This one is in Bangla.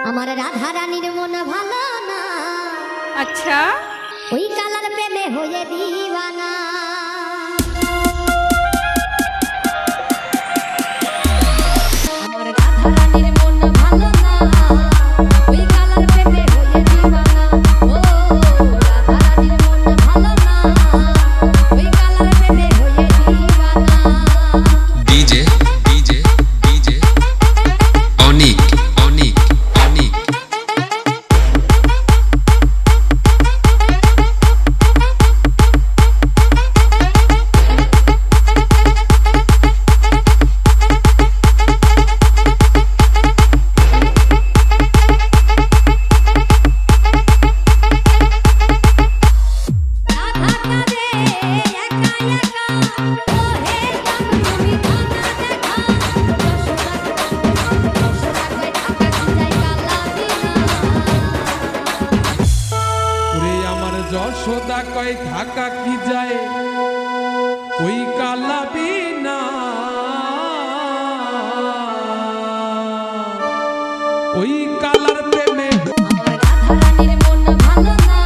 আমার রাধা রানীর মন ভালো না। আচ্ছা, ওই কালার প্রেমে হয়ে দিওয়ানা। আমার রাধা রানীর মন ভালো না। ওই কালার প্রেমে হয়ে দিওয়ানা। ও রাধা রানীর মন ভালো না। ওই কালার প্রেমে হয়ে দিওয়ানা। ডিজে ডিজে ডিজে অনিক অনিক অনিক যশোদা কয় ঢাকা কি যায় ওই কালা বিনা, ওই কালার প্রেমে আমার রাধা রানীর মন ভালো না।